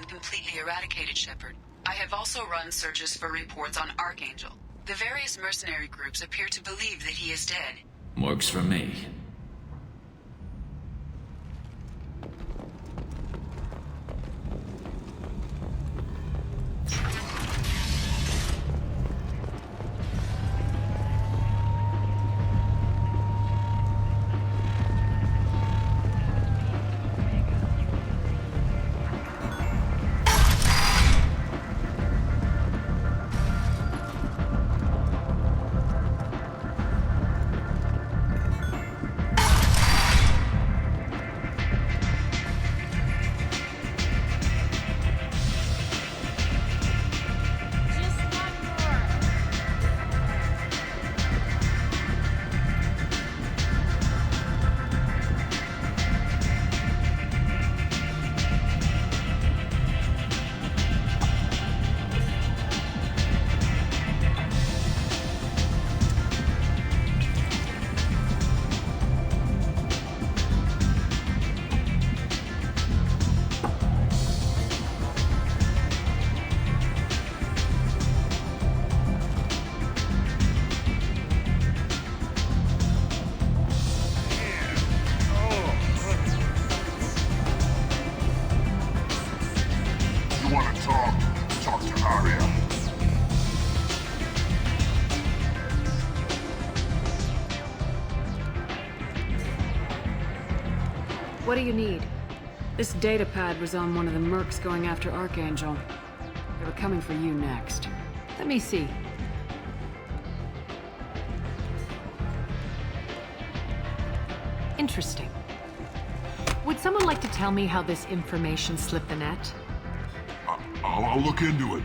Completely eradicated, Shepard. I have also run searches for reports on Archangel. The various mercenary groups appear to believe that he is dead. Works for me. Talk to Harrot. What do you need? This Datapad was on one of the mercs going after Archangel. They were coming for you next. Let me see. Interesting. Would someone like to tell me how this information slipped the net? I'll look into it.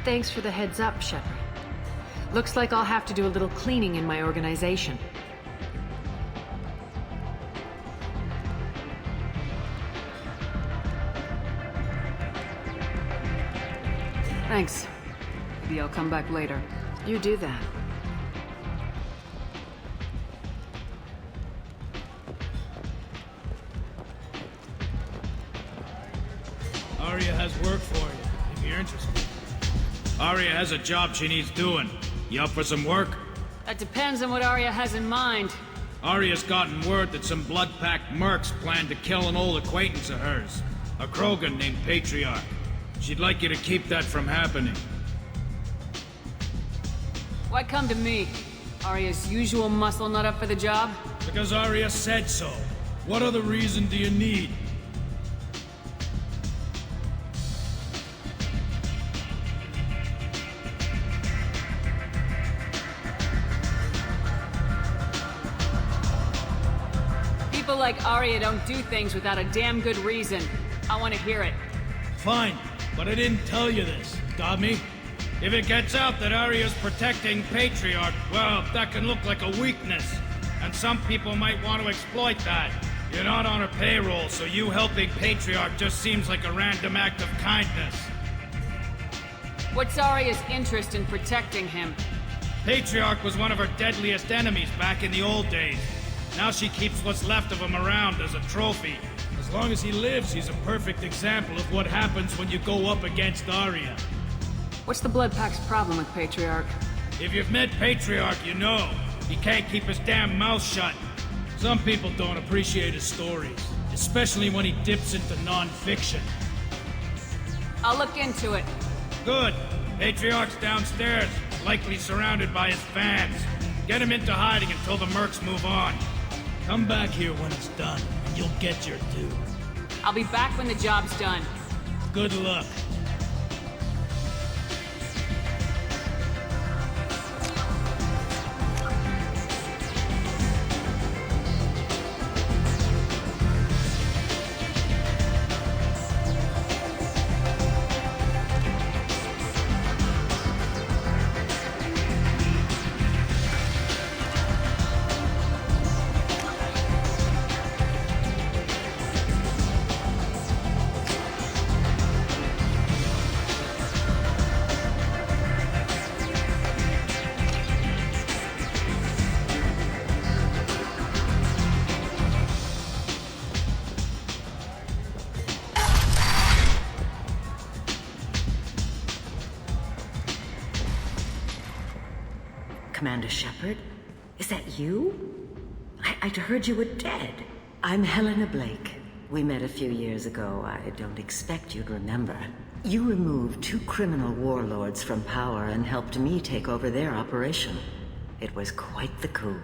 Thanks for the heads up, Shepard. Looks like I'll have to do a little cleaning in my organization. Thanks. Maybe I'll come back later. You do that. Aria has work for you, if you're interested. Aria has a job she needs doing. You up for some work? That depends on what Arya has in mind. Aria's gotten word that some blood-packed mercs plan to kill an old acquaintance of hers. A Krogan named Patriarch. She'd like you to keep that from happening. Why come to me? Arya's usual muscle not up for the job? Because Aria said so. What other reason do you need? People like Arya don't do things without a damn good reason. I want to hear it. Fine, but I didn't tell you this, got me? If it gets out that Aria's protecting Patriarch, well, that can look like a weakness. And some people might want to exploit that. You're not on her payroll, so you helping Patriarch just seems like a random act of kindness. What's Arya's interest in protecting him? Patriarch was one of her deadliest enemies back in the old days. Now she keeps what's left of him around as a trophy. As long as he lives, he's a perfect example of what happens when you go up against Aria. What's the Blood Pack's problem with Patriarch? If you've met Patriarch, you know. He can't keep his damn mouth shut. Some people don't appreciate his stories, especially when he dips into non-fiction. I'll look into it. Good. Patriarch's downstairs, likely surrounded by his fans. Get him into hiding until the mercs move on. Come back here when it's done, and you'll get your due. I'll be back when the job's done. Good luck. Commander Shepard? Is that you? I'd heard you were dead. I'm Helena Blake. We met a few years ago. I don't expect you'd remember. You removed 2 criminal warlords from power and helped me take over their operation. It was quite the coup.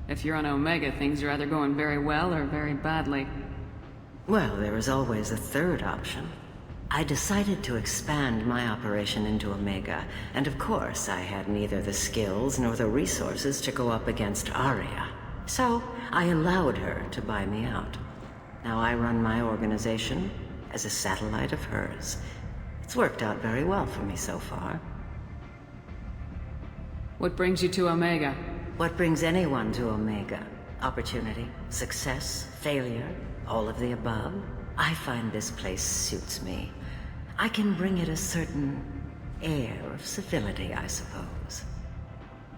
If you're on Omega, things are either going very well or very badly. Well, there is always a third option. I decided to expand my operation into Omega, and of course I had neither the skills nor the resources to go up against Aria. So I allowed her to buy me out. Now I run my organization as a satellite of hers. It's worked out very well for me so far. What brings you to Omega? What brings anyone to Omega? Opportunity, success, failure, all of the above. I find this place suits me. I can bring it a certain air of civility, I suppose.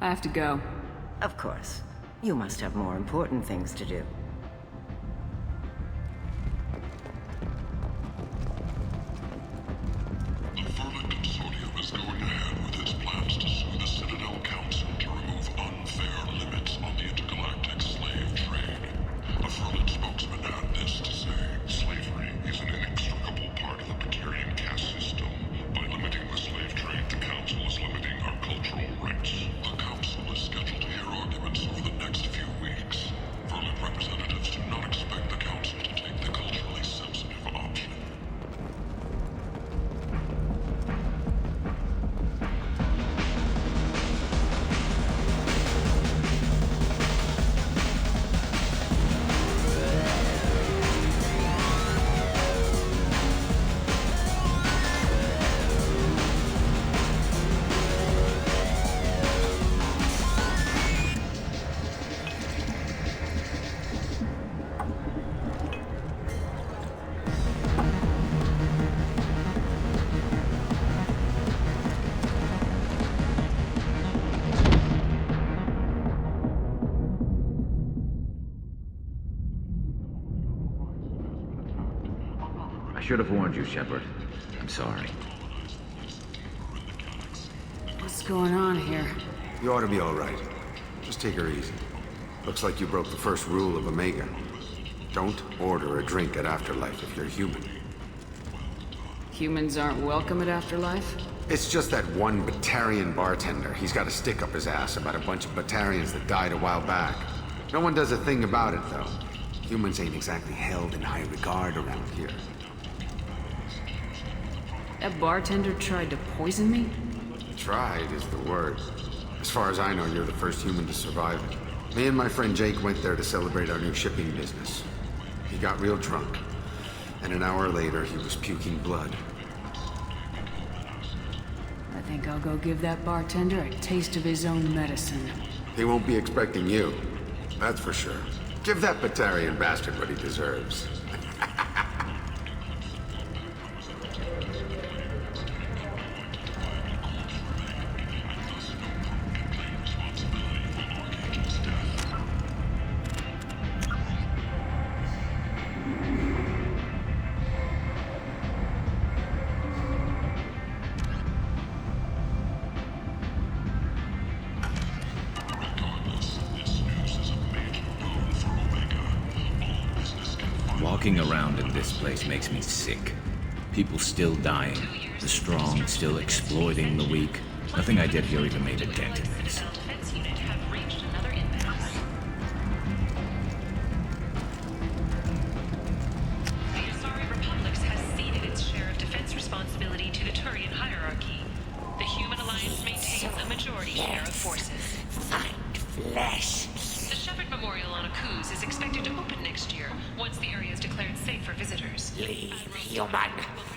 I have to go. Of course. You must have more important things to do. The Vermin Consortium is going ahead with its plans to sue the Citadel Council to remove unfair limits on the intergalactic slave trade. A Vermin spokesman had this to say: slavery is an inextricable part of the Batarian caste system. By limiting the slave trade, the Council is limiting our cultural rights. The Council is scheduled to hear arguments over the next few weeks. Vermin should have warned you, Shepard. I'm sorry. What's going on here? You ought to be all right. Just take her easy. Looks like you broke the first rule of Omega. Don't order a drink at Afterlife if you're human. Humans aren't welcome at Afterlife? It's just that one Batarian bartender. He's got a stick up his ass about a bunch of Batarians that died a while back. No one does a thing about it, though. Humans ain't exactly held in high regard around here. That bartender tried to poison me? Tried is the word. As far as I know, you're the first human to survive it. Me and my friend Jake went there to celebrate our new shipping business. He got real drunk, and an hour later he was puking blood. I think I'll go give that bartender a taste of his own medicine. He won't be expecting you, that's for sure. Give that Batarian bastard what he deserves. Walking around in this place makes me sick. People still dying, the strong still exploiting the weak. Nothing I did here even made a dent in this.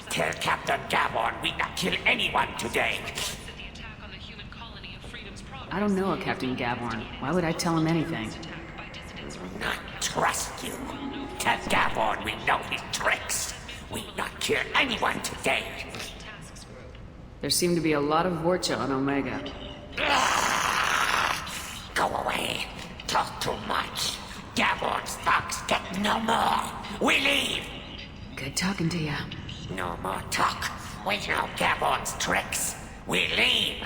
Tell Captain Gavon we not kill anyone today. I don't know a Captain Gavorn. Why would I tell him anything? Not trust you. Tell Gavon we know his tricks. We not kill anyone today. There seem to be a lot of Vorcha on Omega. Go away. Talk too much. Gavon's thugs get no more. We leave. Good talking to you. No more talk. We know Gavon's tricks. We leave.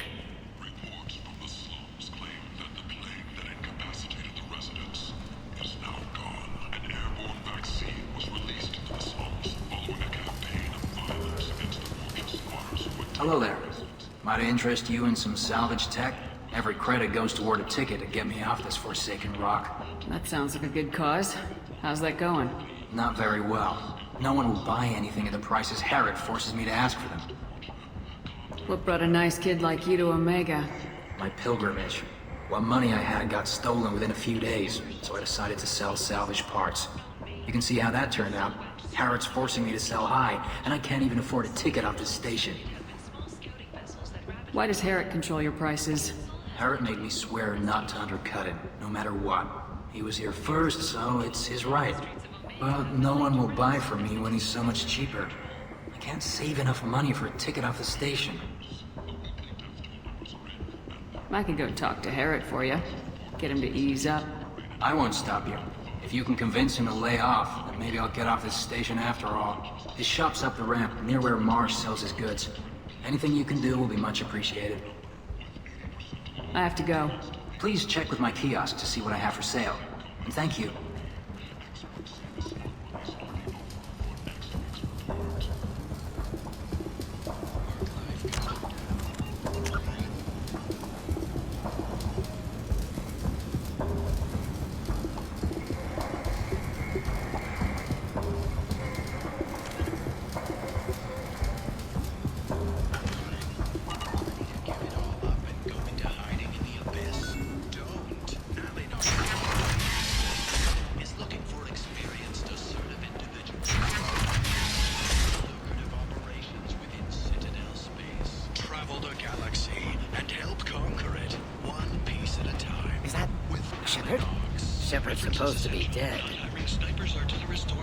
Reports from the slums claim that the plane that incapacitated the residents is now gone. An airborne vaccine was released into the slums following a campaign of violence against the Vorcha squatters who attacked. Hello there. Might I interest you in some salvage tech? Every credit goes toward a ticket to get me off this forsaken rock. That sounds like a good cause. How's that going? Not very well. No one will buy anything at the prices Harrot forces me to ask for them. What brought a nice kid like you to Omega? My pilgrimage. What money I had got stolen within a few days, so I decided to sell salvage parts. You can see how that turned out. Harrot's forcing me to sell high, and I can't even afford a ticket off this station. Why does Harrot control your prices? Harrot made me swear not to undercut it, no matter what. He was here first, so it's his right. But no one will buy from me when he's so much cheaper. I can't save enough money for a ticket off the station. I could go talk to Harrot for you. Get him to ease up. I won't stop you. If you can convince him to lay off, then maybe I'll get off this station after all. His shop's up the ramp, near where Marsh sells his goods. Anything you can do will be much appreciated. I have to go. Please check with my kiosk to see what I have for sale. And thank you. Shepard's supposed to be dead.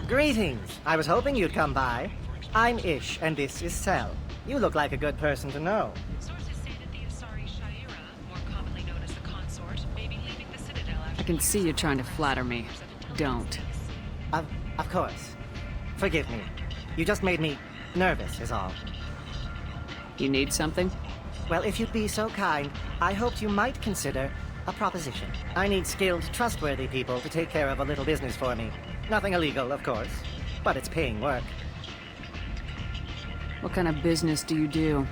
Greetings. I was hoping you'd come by. I'm Ish, and this is Sel. You look like a good person to know. Sources say that the Asari Shaira, more commonly known as the Consort, may be leaving the Citadel after... I can see you trying to flatter me. Don't. Of course. Forgive me. You just made me nervous, is all. You need something? Well, if you'd be so kind, I hoped you might consider a proposition. I need skilled, trustworthy people to take care of a little business for me. Nothing illegal, of course, but it's paying work. What kind of business do you do?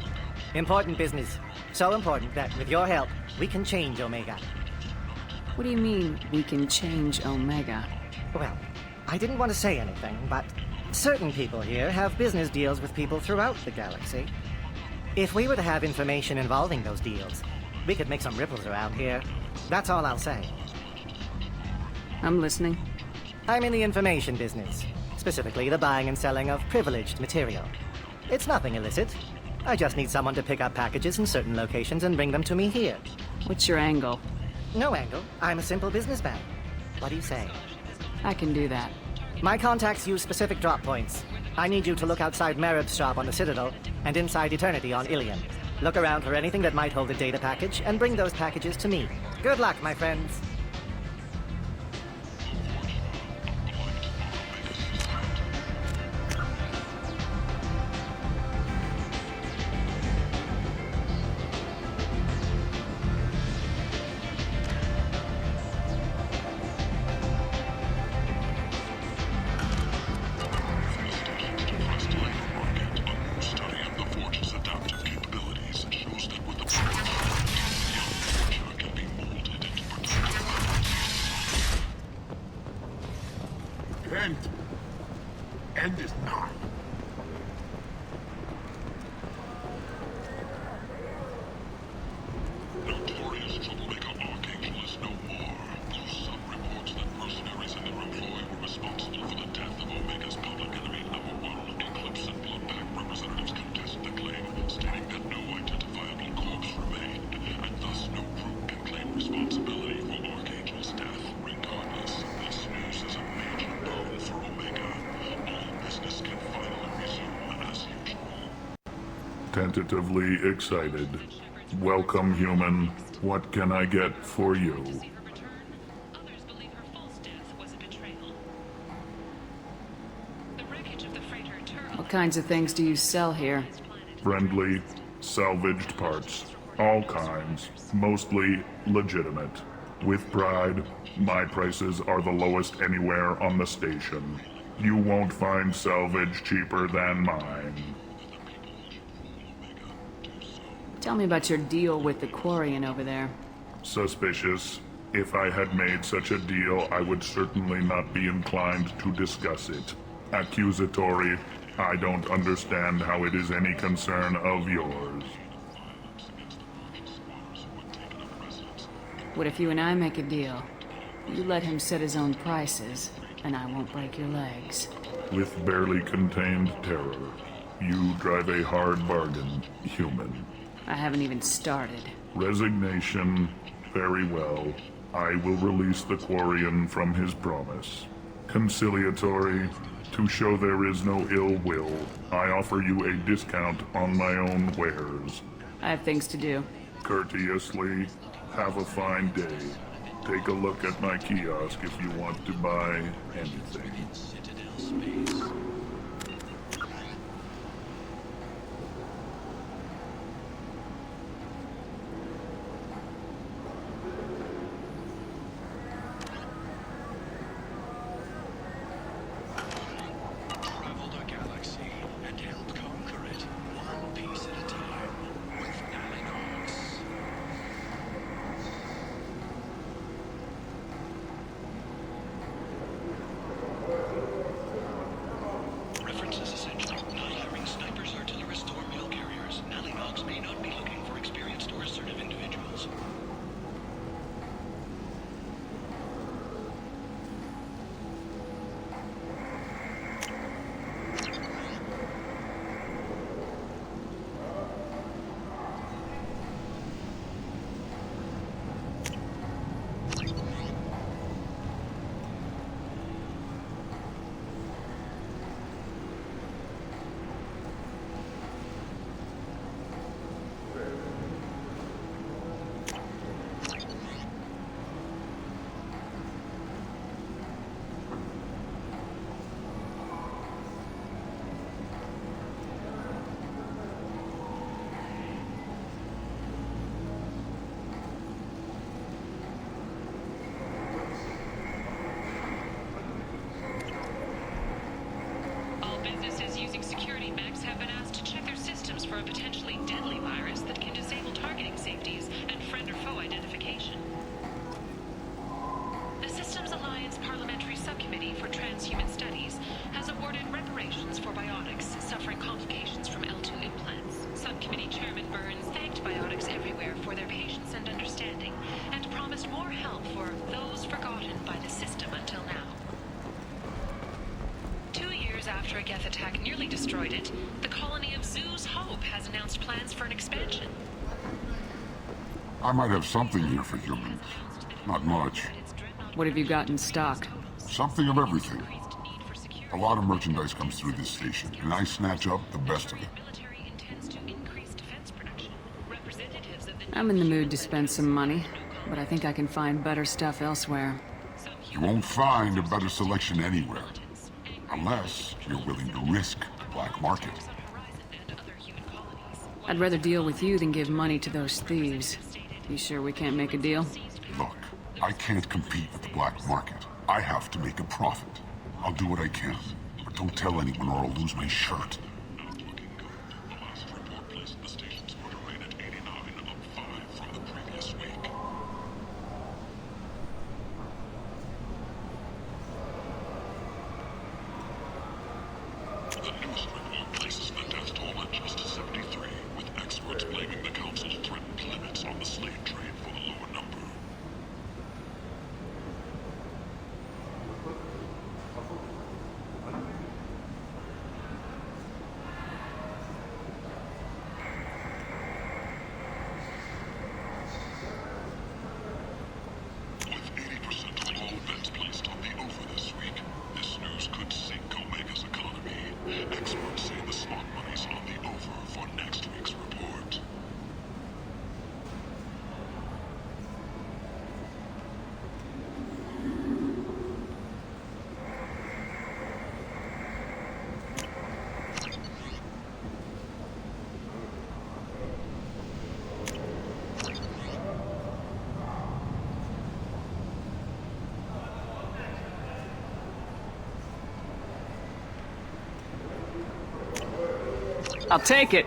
Important business. So important that, with your help, we can change Omega. What do you mean, we can change Omega? Well, I didn't want to say anything, but certain people here have business deals with people throughout the galaxy. If we were to have information involving those deals, we could make some ripples around here. That's all I'll say. I'm listening. I'm in the information business, specifically the buying and selling of privileged material. It's nothing illicit. I just need someone to pick up packages in certain locations and bring them to me here. What's your angle? No angle. I'm a simple businessman. What do you say? I can do that. My contacts use specific drop points. I need you to look outside Merib's shop on the Citadel and inside Eternity on Ilion. Look around for anything that might hold a data package and bring those packages to me. Good luck, my friends. End is not. Notorious troublemaker Archangel is no more. Some reports that mercenaries in their employ were responsible for the death of Omega's public enemy #1. Eclipse and Bloodpack representatives contest the claim, stating that no identifiable corpse remained, and thus no group can claim responsibility for Archangel's death. Regardless, this news is a major boon for Omega. All business can finally resume as usual. Tentatively excited. Welcome, human. What can I get for you? What kinds of things do you sell here? Friendly, salvaged parts. All kinds. Mostly legitimate. With pride, my prices are the lowest anywhere on the station. You won't find salvage cheaper than mine. Tell me about your deal with the Quarian over there. Suspicious. If I had made such a deal, I would certainly not be inclined to discuss it. Accusatory. I don't understand how it is any concern of yours. What if you and I make a deal? You let him set his own prices, and I won't break your legs. With barely contained terror, you drive a hard bargain, human. I haven't even started. Resignation. Very well. I will release the Quarian from his promise. Conciliatory. To show there is no ill will, I offer you a discount on my own wares. I have things to do. Courteously, have a fine day. Take a look at my kiosk if you want to buy anything. a potentially deadly virus that can disable targeting safeties and friend or foe identification. The Systems Alliance Parliamentary Subcommittee for Transhuman Studies has awarded reparations for biotics suffering complications from L2 implants. Subcommittee Chairman Burns thanked biotics everywhere for their patience and understanding, and promised more help for those forgotten by the system until now. 2 years after a Geth attack nearly destroyed it, the colony of Zoo's Hope has announced plans for an expansion. I might have something here for humans. Not much. What have you got in stock? Something of everything. A lot of merchandise comes through this station, and I snatch up the best of it. I'm in the mood to spend some money, but I think I can find better stuff elsewhere. You won't find a better selection anywhere. Unless you're willing to risk the black market. I'd rather deal with you than give money to those thieves. You sure we can't make a deal? Look, I can't compete with the black market. I have to make a profit. I'll do what I can, but don't tell anyone or I'll lose my shirt. I'll take it.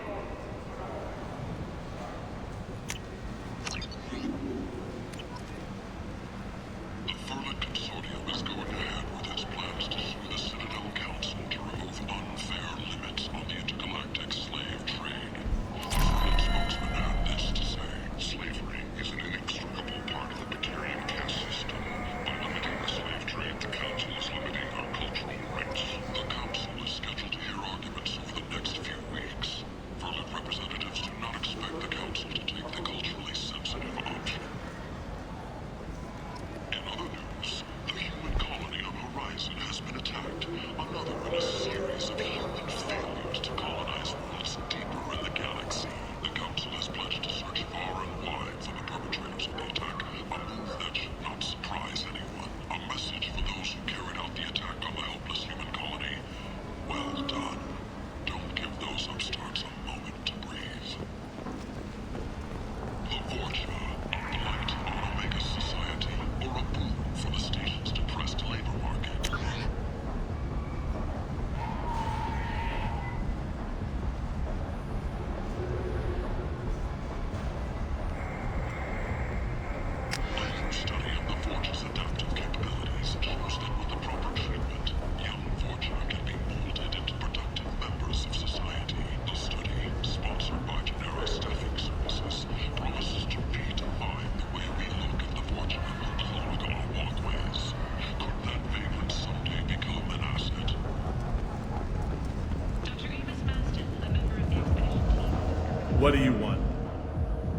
What do you want?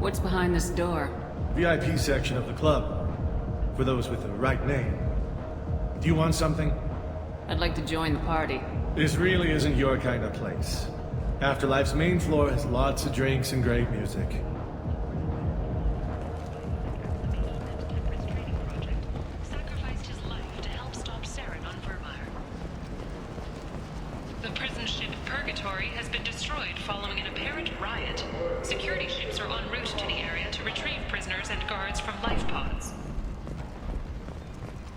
What's behind this door? VIP section of the club. For those with the right name. Do you want something? I'd like to join the party. This really isn't your kind of place. Afterlife's main floor has lots of drinks and great music. The prison ship Purgatory has been destroyed following an apparent riot. Security ships are en route to the area to retrieve prisoners and guards from life pods.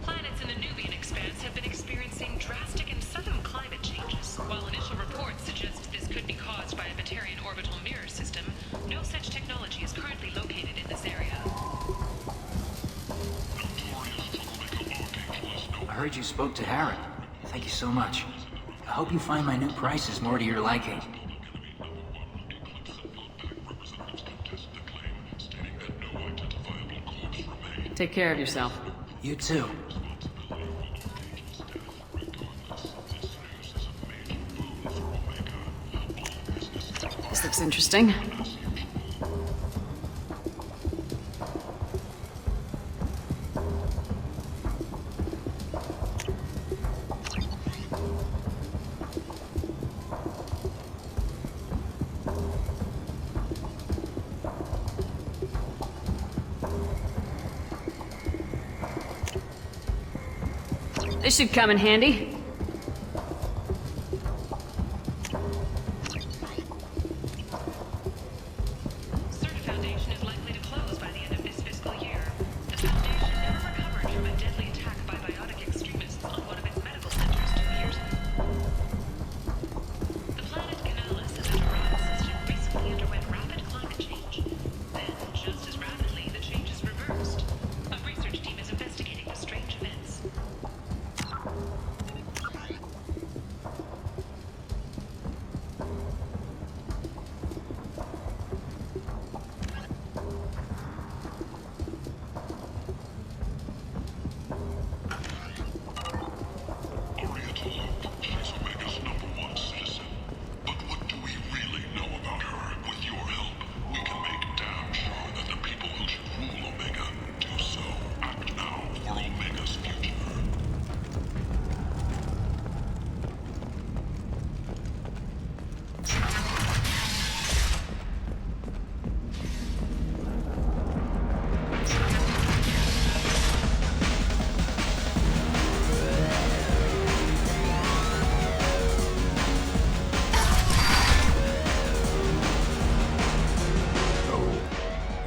Planets in the Nubian expanse have been experiencing drastic and sudden climate changes, while initial reports suggest this could be caused by a Batarian orbital mirror heard you spoke to Harrot. Thank you so much. I hope you find my new prices more to your liking. Take care of yourself. You too. This looks interesting. This should come in handy. Foundation is likely to close by the end of this fiscal year. The Foundation never recovered from a deadly attack by biotic extremists on one of its medical centers 2 years ago. The planet Canalis and the Harrot system recently underwent rapid climate change. Then, just as rapidly, the changes reversed. A research team is investigating the strange events.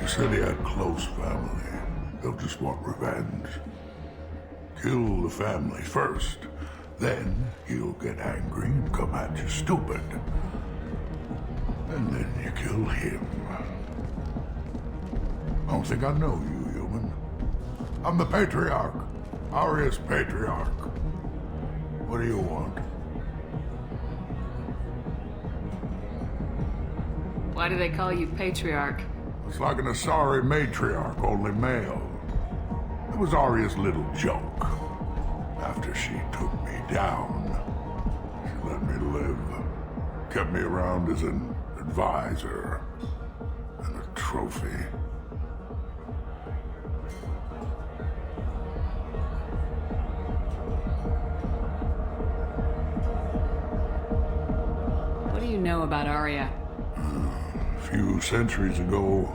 Said he had close family. They'll just want revenge. Kill the family first. Then he'll get angry and come at you stupid. And then you kill him. I don't think I know you, human. I'm the Patriarch. Aria's Patriarch. What do you want? Why do they call you Patriarch? It's like an Asari matriarch, only male. It was Aria's little joke. After she took me down, she let me live. Kept me around as an advisor and a trophy. What do you know about Aria? A few centuries ago,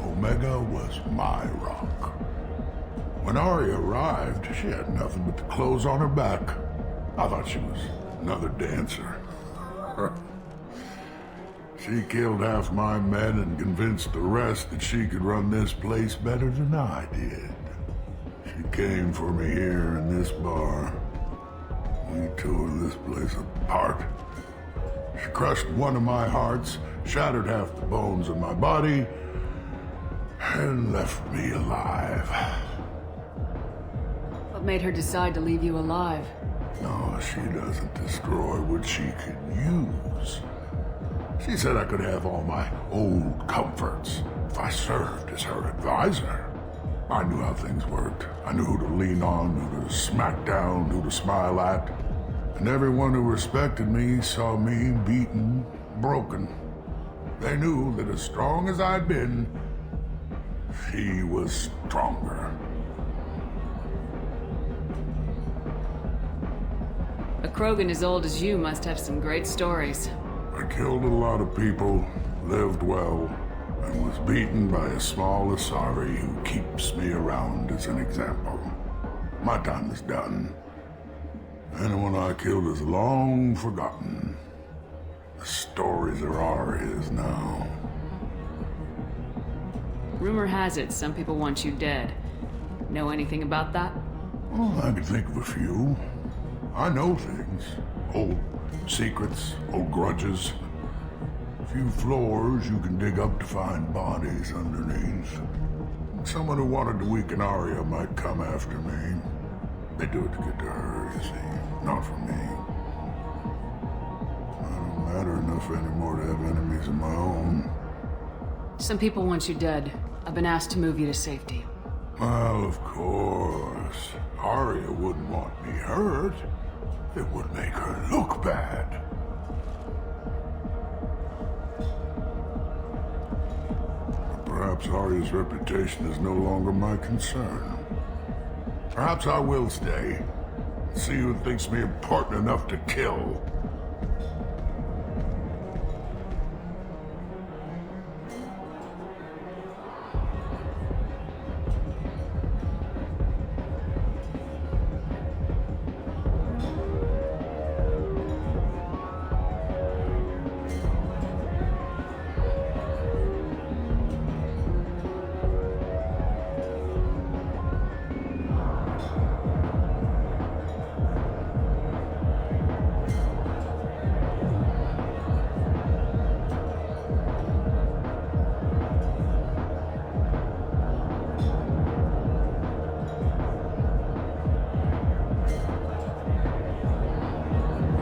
Omega was my rock. When Aria arrived, she had nothing but the clothes on her back. I thought she was another dancer. She killed half my men and convinced the rest that she could run this place better than I did. She came for me here in this bar. We tore this place apart. She crushed one of my hearts, shattered half the bones in my body, and left me alive. What made her decide to leave you alive? No, she doesn't destroy what she can use. She said I could have all my old comforts if I served as her advisor. I knew how things worked. I knew who to lean on, who to smack down, who to smile at. And everyone who respected me saw me beaten, broken. They knew that as strong as I'd been, she was stronger. A Krogan as old as you must have some great stories. I killed a lot of people, lived well, and was beaten by a small Asari who keeps me around as an example. My time is done. Anyone I killed is long forgotten. The stories are Aria's now. Rumor has it some people want you dead. Know anything about that? Well, I can think of a few. I know things. Old secrets, old grudges. A few floors you can dig up to find bodies underneath. Someone who wanted to weaken Aria might come after me. They do it to get to her, you see, not for me. I don't matter enough anymore to have enemies of my own. Some people want you dead. I've been asked to move you to safety. Well, of course. Arya wouldn't want me hurt. It would make her look bad. But perhaps Arya's reputation is no longer my concern. Perhaps I will stay. See who thinks me important enough to kill.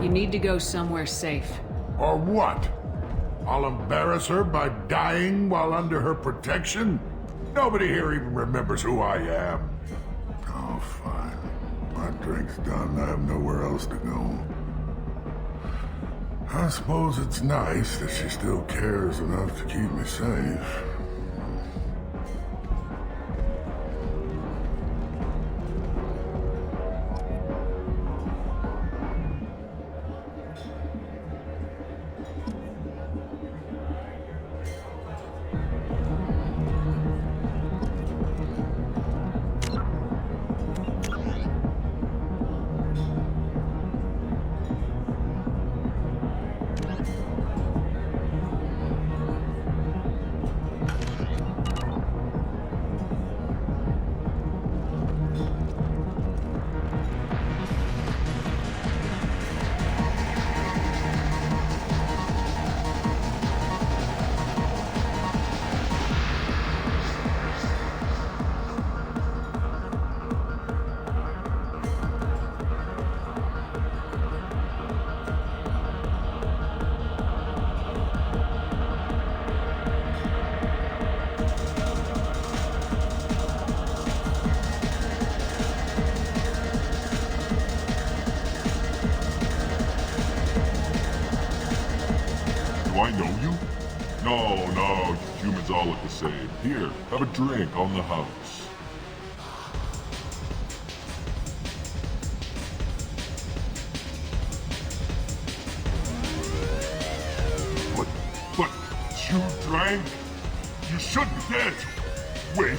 You need to go somewhere safe. Or what? I'll embarrass her by dying while under her protection? Nobody here even remembers who I am. Oh, fine. My drink's done. I have nowhere else to go. I suppose it's nice that she still cares enough to keep me safe. Do I know you? No, humans all look the same. Here, have a drink on the house. But, you drank? You should be dead. Wait,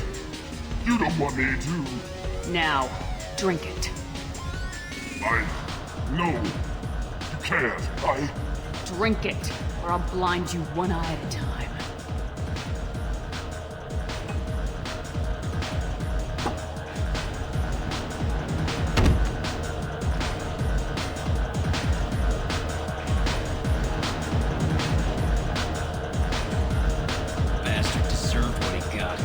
you don't want me to. Now, drink it. No, you can't. Drink it, or I'll blind you one eye at a time. Bastard deserved what he got.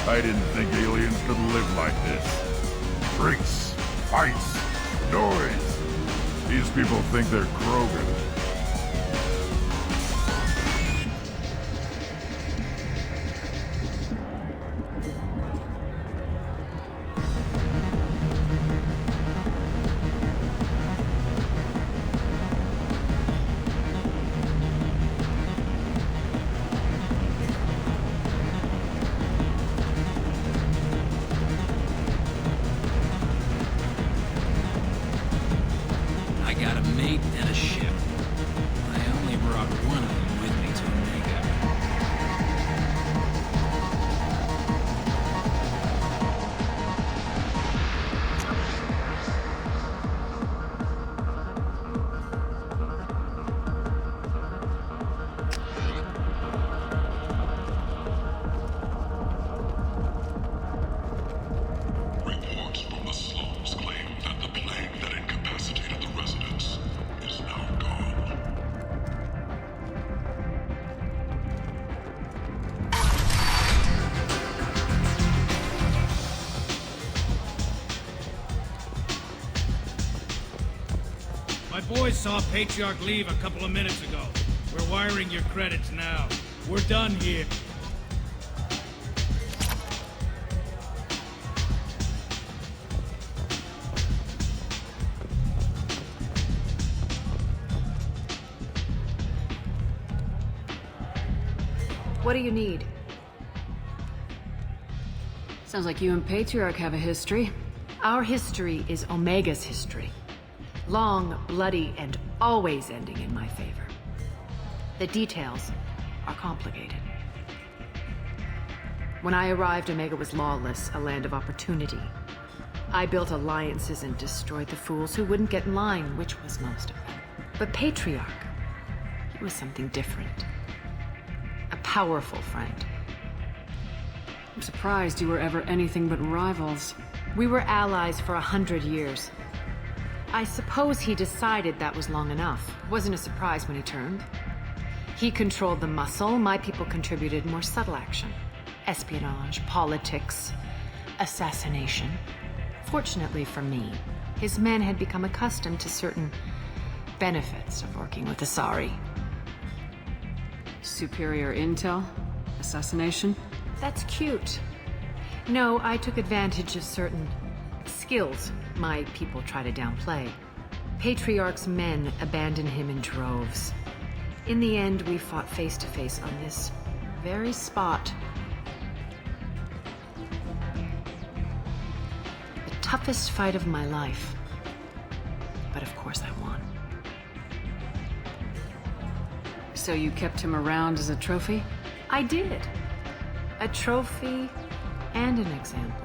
I didn't think aliens could live like this. Drinks, fights, noise. These people think they're Krogan. I got a mate and a ship. boys saw Patriarch leave a couple of minutes ago. We're wiring your credits now. We're done here. What do you need? Sounds like you and Patriarch have a history. Our history is Omega's history. Long, bloody, and always ending in my favor. The details are complicated. When I arrived, Omega was lawless, a land of opportunity. I built alliances and destroyed the fools who wouldn't get in line, which was most of them. But Patriarch, he was something different. A powerful friend. I'm surprised you were ever anything but rivals. We were allies for 100 years. I suppose he decided that was long enough. Wasn't a surprise when he turned. He controlled the muscle, my people contributed more subtle action. Espionage, politics, assassination. Fortunately for me, his men had become accustomed to certain benefits of working with Asari. Superior intel? Assassination? That's cute. No, I took advantage of certain skills my people try to downplay. Patriarch's men abandoned him in droves. In the end, we fought face to face on this very spot. The toughest fight of my life. But of course I won. So you kept him around as a trophy? I did. A trophy and an example.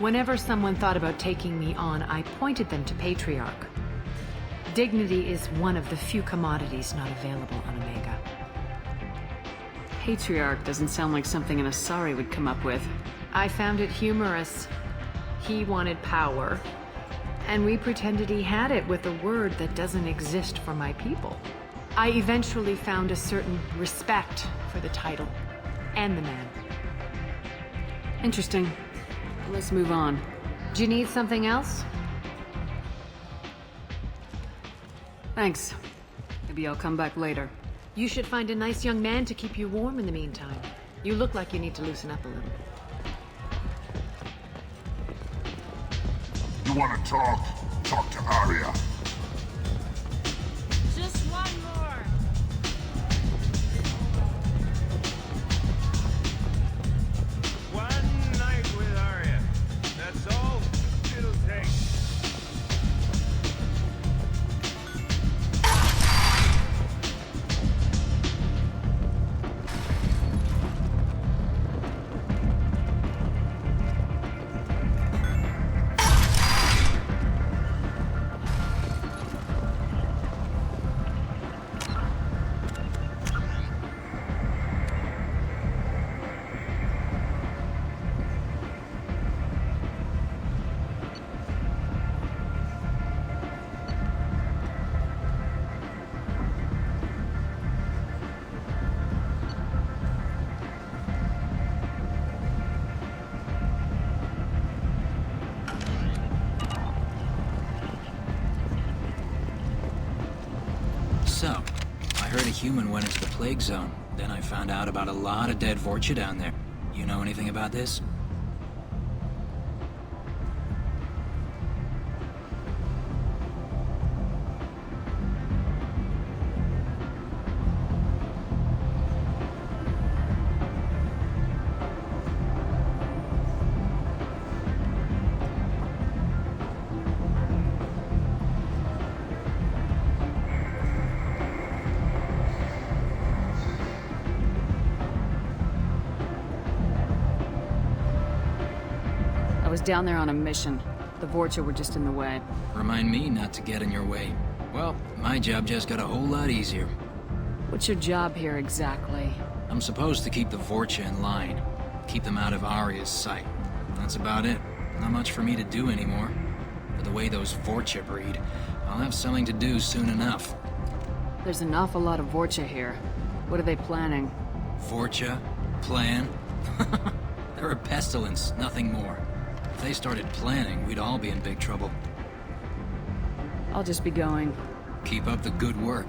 Whenever someone thought about taking me on, I pointed them to Patriarch. Dignity is one of the few commodities not available on Omega. Patriarch doesn't sound like something an Asari would come up with. I found it humorous. He wanted power, and we pretended he had it with a word that doesn't exist for my people. I eventually found a certain respect for the title and the man. Interesting. Let's move on. Do you need something else? Thanks. Maybe I'll come back later. You should find a nice young man to keep you warm in the meantime. You look like you need to loosen up a little. You want to talk? Talk to Arya. Just one more. One night with Arya. That's all it'll take. So, I heard a human went into the plague zone. Then I found out about a lot of dead Vorcha down there. You know anything about this? I was down there on a mission. The Vorcha were just in the way. Remind me not to get in your way. Well, my job just got a whole lot easier. What's your job here exactly? I'm supposed to keep the Vorcha in line. Keep them out of Arya's sight. That's about it. Not much for me to do anymore. But the way those Vorcha breed, I'll have something to do soon enough. There's an awful lot of Vorcha here. What are they planning? Vorcha? Plan? They're a pestilence, nothing more. If they started planning, we'd all be in big trouble. I'll just be going. Keep up the good work.